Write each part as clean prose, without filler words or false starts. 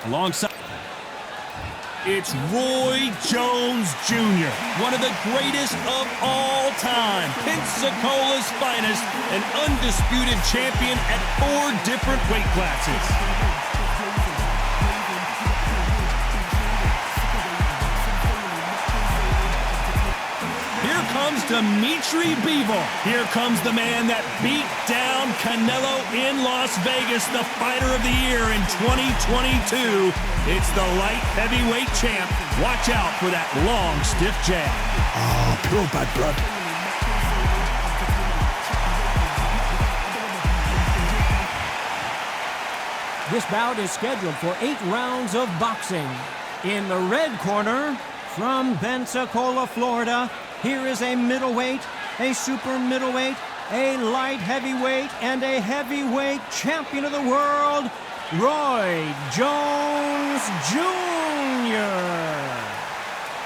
Alongside, it's Roy Jones Jr., one of the greatest of all time, Pensacola's finest, an undisputed champion at 4 different weight classes. Here comes Dimitri Bivol. Here comes the man that beat down Canelo in Las Vegas, the fighter of the year in 2022. It's the light heavyweight champ. Watch out for that long, stiff jab. Oh, pure bad blood. This bout is scheduled for 8 rounds of boxing. In the red corner, from Pensacola, Florida, here is a middleweight, a super middleweight, a light heavyweight, and a heavyweight champion of the world, Roy Jones Jr.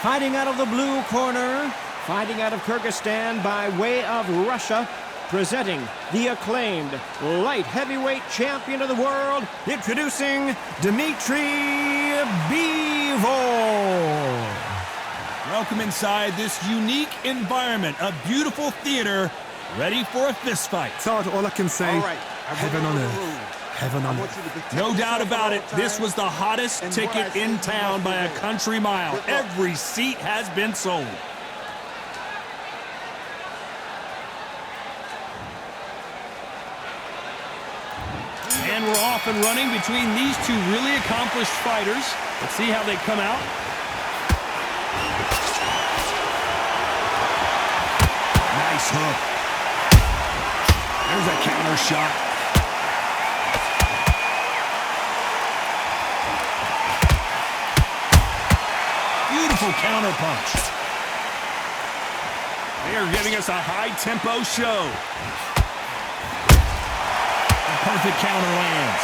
Fighting out of the blue corner, fighting out of Kyrgyzstan by way of Russia, presenting the acclaimed light heavyweight champion of the world, introducing Dimitri Bivol. Welcome inside this unique environment, a beautiful theater, ready for a fist fight. Todd, all I can say, heaven on earth. Heaven on earth. No doubt about it, this was the hottest ticket in town by a country mile. Every seat has been sold. And we're off and running between these two really accomplished fighters. Let's see how they come out. Nice hook. There's a counter shot. Beautiful counter punch. They are giving us a high-tempo show. A perfect counter lands.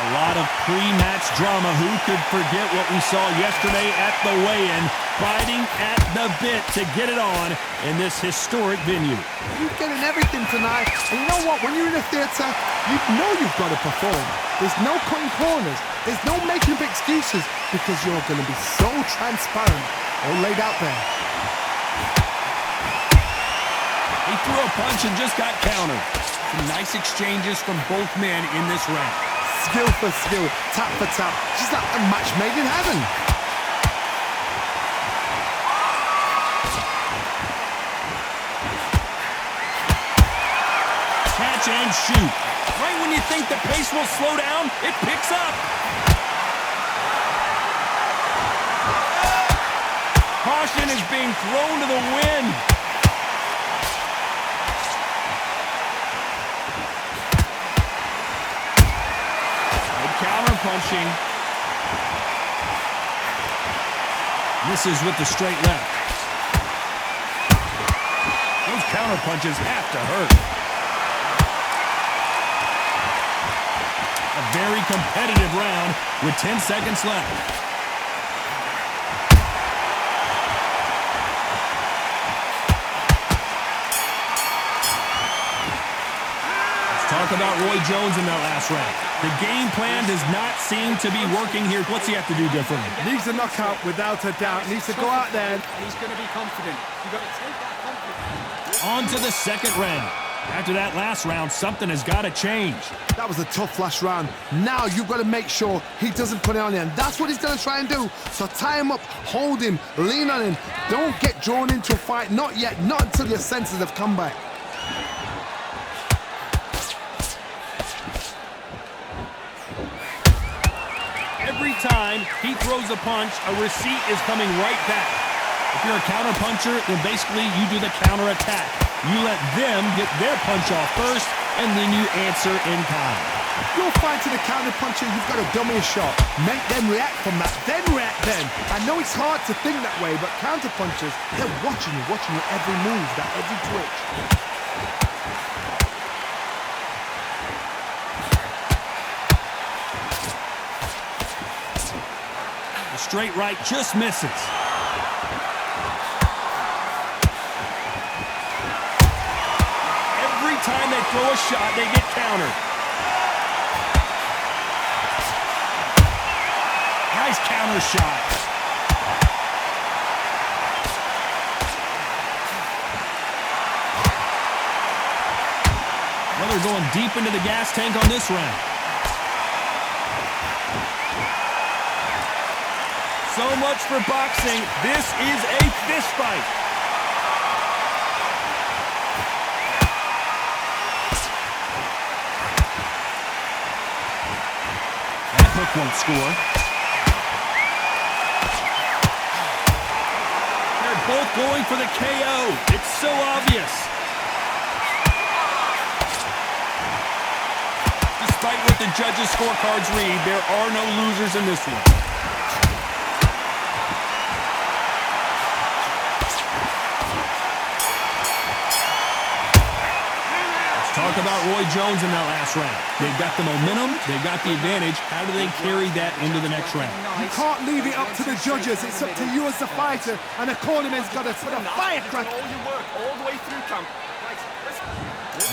A lot of pre-match drama. Who could forget what we saw yesterday at the weigh-in? Fighting at the bit to get it on in this historic venue. You're getting everything tonight. And you know what? When you're in a theatre, you know you've got to perform. There's no cutting corners. There's no making up excuses because you're going to be so transparent all laid out there. He threw a punch and just got countered. Some nice exchanges from both men in this round. Skill for skill, tap for tap. Just like a match made in heaven. Catch and shoot. Right when you think the pace will slow down, it picks up. Caution is being thrown to the wind. Counter punching. Misses with the straight left. Those counter punches have to hurt. A very competitive round with 10 seconds left. Talk about Roy Jones in that last round. The game plan does not seem to be working here. What's he have to do differently? Needs a knockout without a doubt. Needs to go out there. He's going to be confident. You've got to take that confidence. On to the second round. After that last round, something has got to change. That was a tough last round. Now you've got to make sure he doesn't put it on you. And that's what he's going to try and do. So tie him up, hold him, lean on him. Don't get drawn into a fight. Not yet. Not until your senses have come back. Every time he throws a punch, a receipt is coming right back. If you're a counter puncher, then basically you do the counter attack. You let them get their punch off first, and then you answer in kind. You're fighting a counter puncher, you've got to dummy a shot. Make them react from that, then react then. I know it's hard to think that way, but counter punchers, they're watching your every move, that every twitch. Straight right just misses. Every time they throw a shot, they get countered. counter shot. Well, they're going deep into the gas tank on this round. So much for boxing. This is a fist fight. That hook won't score. They're both going for the KO. It's so obvious. Despite what the judges' scorecards read, there are no losers in this one. Talk about Roy Jones in that last round. They've got the momentum, they've got the advantage. How do they carry that into the next round? You can't leave it up to the judges. It's up to you as the fighter, and the cornerman's got to put a firecracker. All your work all the way through camp.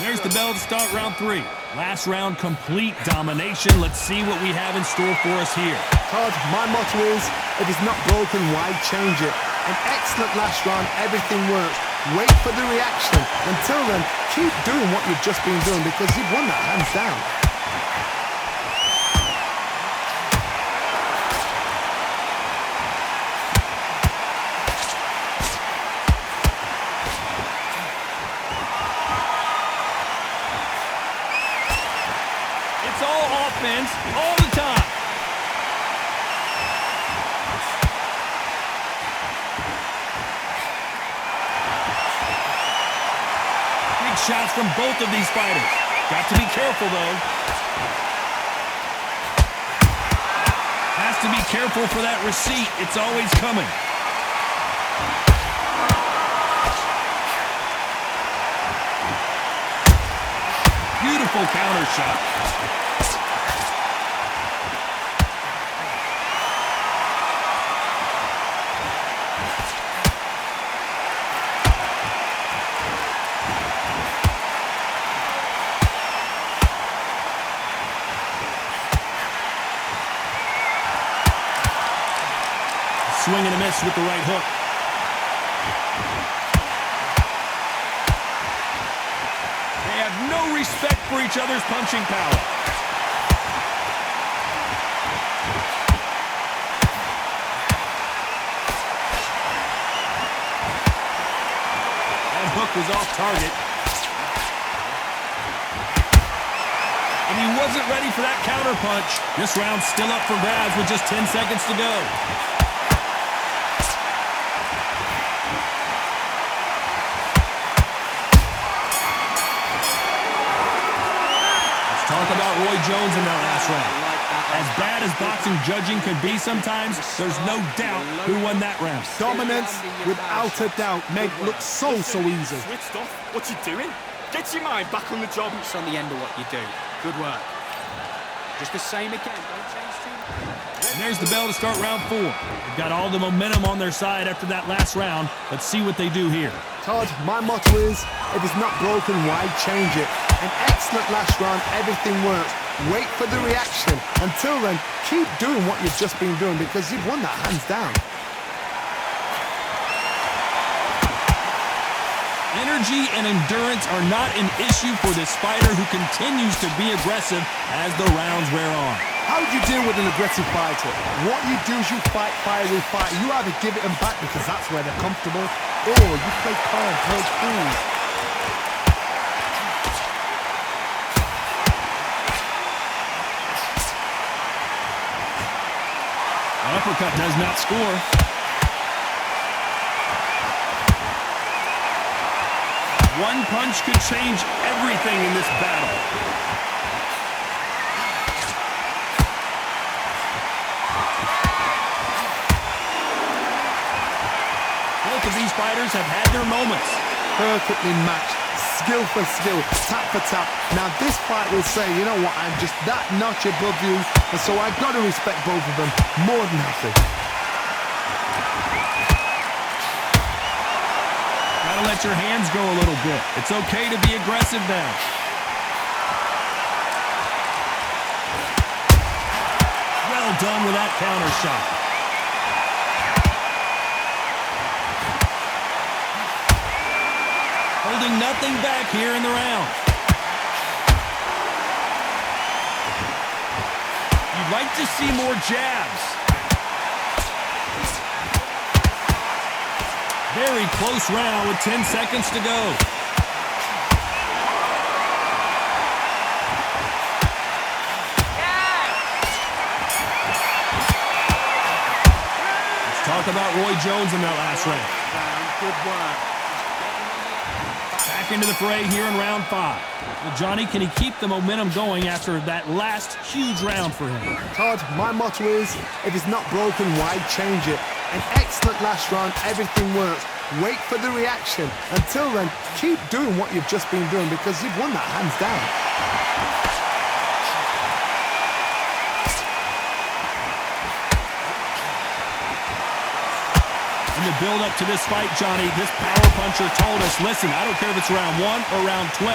There's the bell to start round 3. Last round, complete domination. Let's see what we have in store for us here. Todd, my motto is, if it's not broken, why change it? An excellent last round, everything works. Wait for the reaction. Until then, keep doing what you've just been doing because you've won that hands down. It's all offense all the time. Shots from both of these fighters. Got to be careful, though. Has to be careful for that receipt. It's always coming. Beautiful counter shot. Swing and a miss with the right hook. They have no respect for each other's punching power. That hook was off target. And he wasn't ready for that counter punch. This round's still up for grabs with just 10 seconds to go. Talk about Roy Jones in that last round. As bad as boxing judging can be sometimes, there's no doubt who won that round. Dominance, without a doubt, made it look so easy. Switched off. What you doing? Get your mind back on the job. It's on the end of what you do. Good work. Just the same again. Don't change too much. And there's the bell to start round 4. They've got all the momentum on their side after that last round. Let's see what they do here. Todd, my motto is, if it's not broken, why change it? An excellent last round, everything works. Wait for the reaction. Until then, keep doing what you've just been doing because you've won that hands down. Energy and endurance are not an issue for this fighter who continues to be aggressive as the rounds wear on. How do you deal with an aggressive fighter? What you do is you fight fire with fire. You either give it them back because that's where they're comfortable, or you play calm, play cool. Uppercut does not score. One punch could change everything in this battle. Both of these fighters have had their moments. Perfectly matched, skill for skill, tap for tap. Now this fight will say, you know what, I'm just that notch above you, and so I've got to respect both of them more than happy. Gotta let your hands go a little bit. It's okay to be aggressive now. Well done with that counter shot. Holding nothing back here in the round. You'd like to see more jabs. Very close round with 10 seconds to go. Let's talk about Roy Jones in that last round. Good work. Back into the fray here in round 5. Well, Johnny, can he keep the momentum going after that last huge round for him? Todd, my motto is, if it's not broken, why change it? An excellent last round, everything works. Wait for the reaction. Until then, keep doing what you've just been doing because you've won that hands down. In the build-up to this fight, Johnny, this power puncher told us, listen, I don't care if it's round 1 or round 12,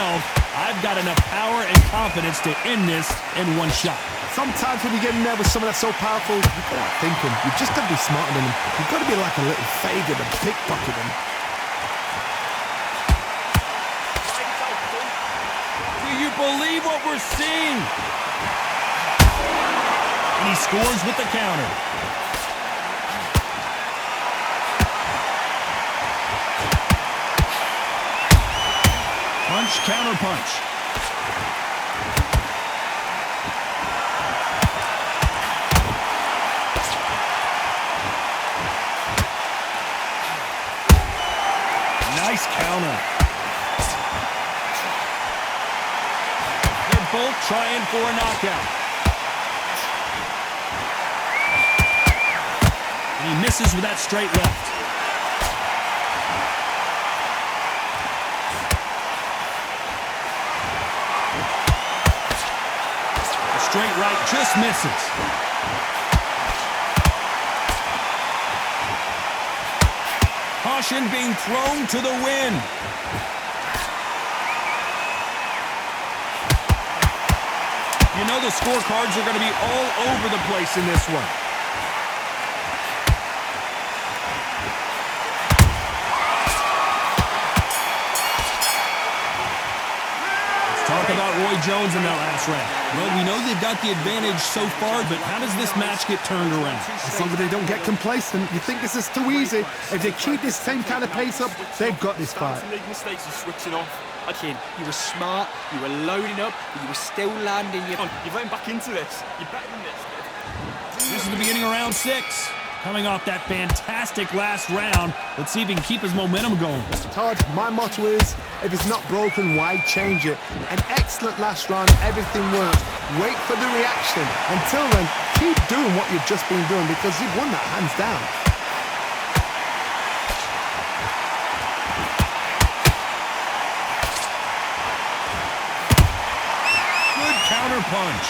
I've got enough power and confidence to end this in one shot. Sometimes when you get in there with someone that's so powerful, you've got to outthink him. You've just got to be smarter than him. You've got to be like a little Fagin and pickpocket him. Do you believe what we're seeing? And he scores with the counter. Punch, counter punch. Nice counter. They're both trying for a knockout. And he misses with that straight left. Straight right just misses. Caution being thrown to the wind. You know the scorecards are going to be all over the place in this one. Talk about Roy Jones in that last round. Well, we know they've got the advantage so far, but how does this match get turned around? As long as they don't get complacent, you think this is too easy. If they keep this same kind of pace up, they've got this fight. Make mistakes and switching off. King, you were smart, you were loading up, but you were still landing your... You're getting back into this. You're better than this. This is the beginning of round 6. Coming off that fantastic last round, let's see if he can keep his momentum going. Todd, my motto is, if it's not broken, why change it? An excellent last round, everything works. Wait for the reaction. Until then, keep doing what you've just been doing because you've won that hands down. Good counter punch.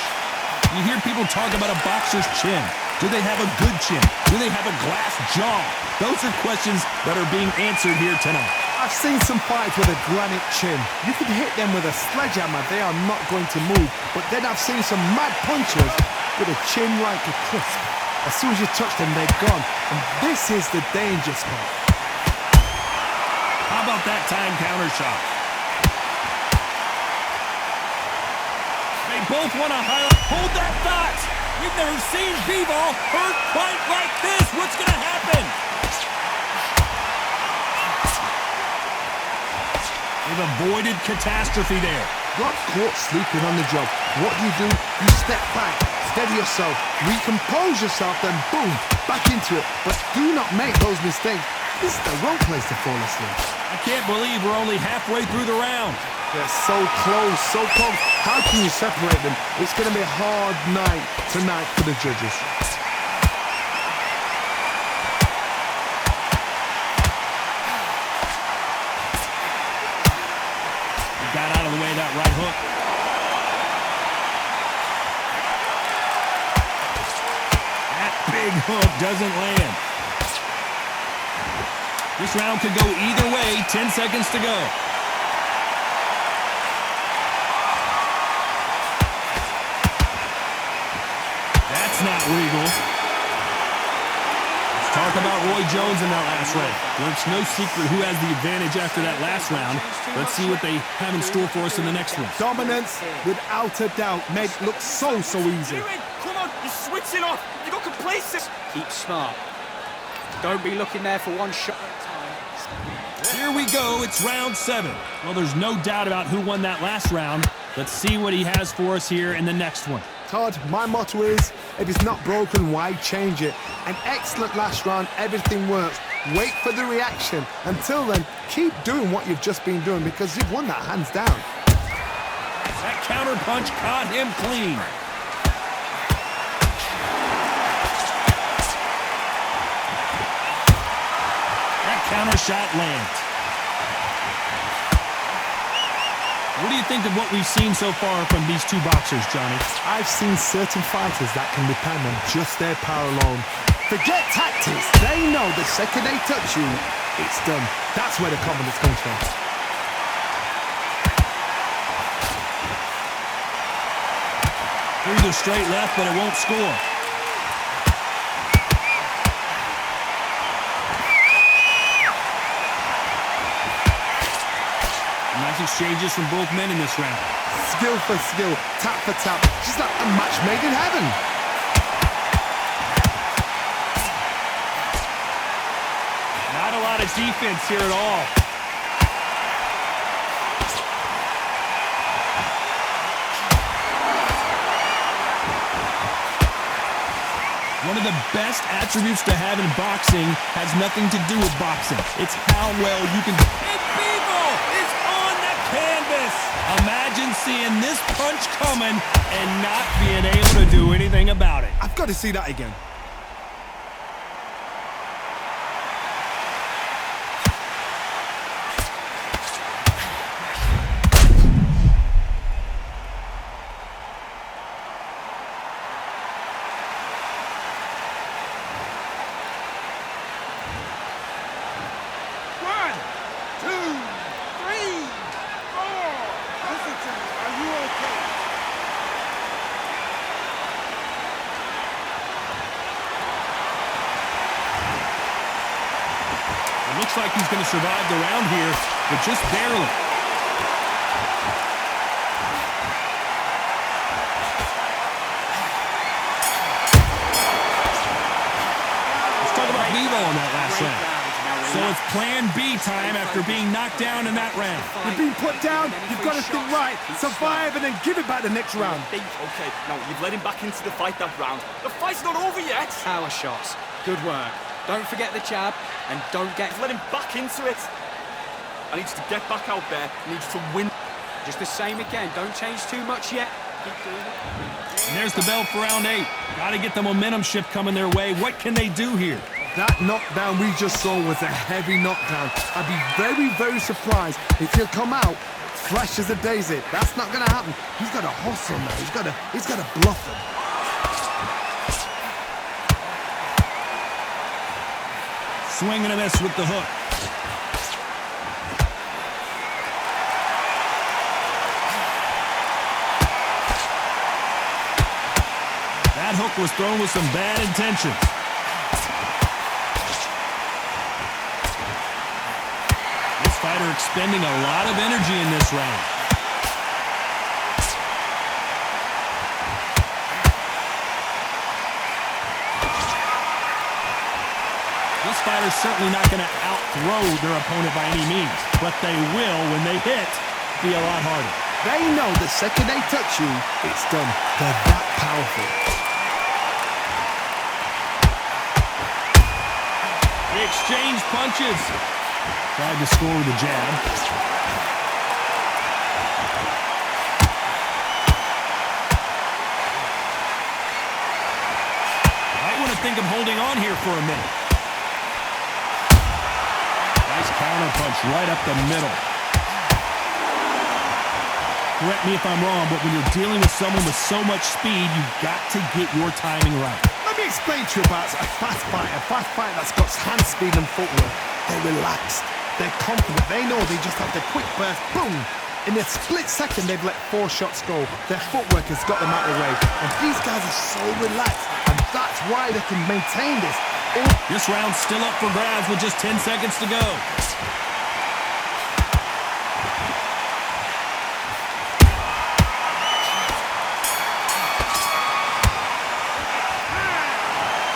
You hear people talk about a boxer's chin. Do they have a good chin? Do they have a glass jaw? Those are questions that are being answered here tonight. I've seen some fights with a granite chin. You could hit them with a sledgehammer, they are not going to move. But then I've seen some mad punchers with a chin like a crisp. As soon as you touch them, they're gone. And this is the danger spot. How about that time counter shot? They both want to hold that thought. We've never seen Bivol hurt quite like this. What's going to happen? They've avoided catastrophe there. Got caught sleeping on the job. What do? You step back, steady yourself, recompose yourself, then boom, back into it. But do not make those mistakes. This is the wrong place to fall asleep. I can't believe we're only halfway through the round. They're so close, so close. How can you separate them? It's going to be a hard night tonight for the judges. Got out of the way of that right hook. That big hook doesn't land. This round could go either way. 10 seconds to go. That's not legal. Let's Talk about Roy Jones in that last round. Well, it's no secret who has the advantage after that last round. Let's see what they have in store for us in the next one. Dominance, without a doubt, made it look so easy. Come on, you're switching off. You got complacent. Keep smart. Don't be looking there for one shot at a time. Here we go. It's round 7. Well, there's no doubt about who won that last round. Let's see what he has for us here in the next one. Todd, my motto is, if it's not broken, why change it? An excellent last round, everything works. Wait for the reaction. Until then, keep doing what you've just been doing because you've won that hands down. That counter punch caught him clean. That counter shot lands. What do you think of what we've seen so far from these two boxers, Johnny? I've seen certain fighters that can depend on just their power alone. Forget tactics. They know the second they touch you, it's done. That's where the confidence comes from. Through the straight left, but it won't score. Nice exchanges from both men in this round. Skill for skill, tap for tap. Just like a match made in heaven. Not a lot of defense here at all. One of the best attributes to have in boxing has nothing to do with boxing. It's how well you can... And Bivol is on the canvas! Imagine seeing this punch coming and not being able to do anything about it. I've got to see that again. Looks like he's going to survive the round here, but just barely. Let's talk about Bivol in that last round. So it's plan B time after being knocked down in that round. You've been put down, you've got to think right, survive and then give it back the next round. Okay, now you've let him back into the fight that round. The fight's not over yet. Power shots. Good work. Don't forget the jab, and don't get... Let him back into it. I need you to get back out there. I need you to win. Just the same again. Don't change too much yet. Keep doing it. And there's the bell for round 8. Got to get the momentum shift coming their way. What can they do here? That knockdown we just saw was a heavy knockdown. I'd be very, very surprised if he'll come out fresh as a daisy. That's not going to happen. He's got to hustle now. He's got to bluff him. Swing and a miss with the hook. That hook was thrown with some bad intentions. This fighter expending a lot of energy in this round. This fighter's certainly not going to out-throw their opponent by any means, but they will, when they hit, be a lot harder. They know the second they touch you, it's done. They're that powerful. They exchange punches. Tried to score with a jab. Might want to think of holding on here for a minute. Nice counter punch right up the middle. Correct me if I'm wrong, but when you're dealing with someone with so much speed, you've got to get your timing right. Let me explain to you about a fast fighter that's got hand speed and footwork. They're relaxed. They're confident. They know they just have the quick burst. Boom! In a split second, they've let 4 shots go. Their footwork has got them out of the way. And these guys are so relaxed. And that's why they can maintain this. This round's still up for grabs with just 10 seconds to go.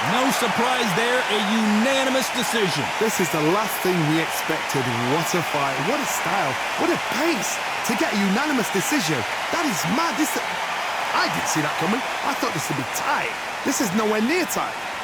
No surprise there, a unanimous decision. This is the last thing we expected. What a fight, what a style, what a pace to get a unanimous decision. That is mad. I didn't see that coming. I thought this would be tight. This is nowhere near tight.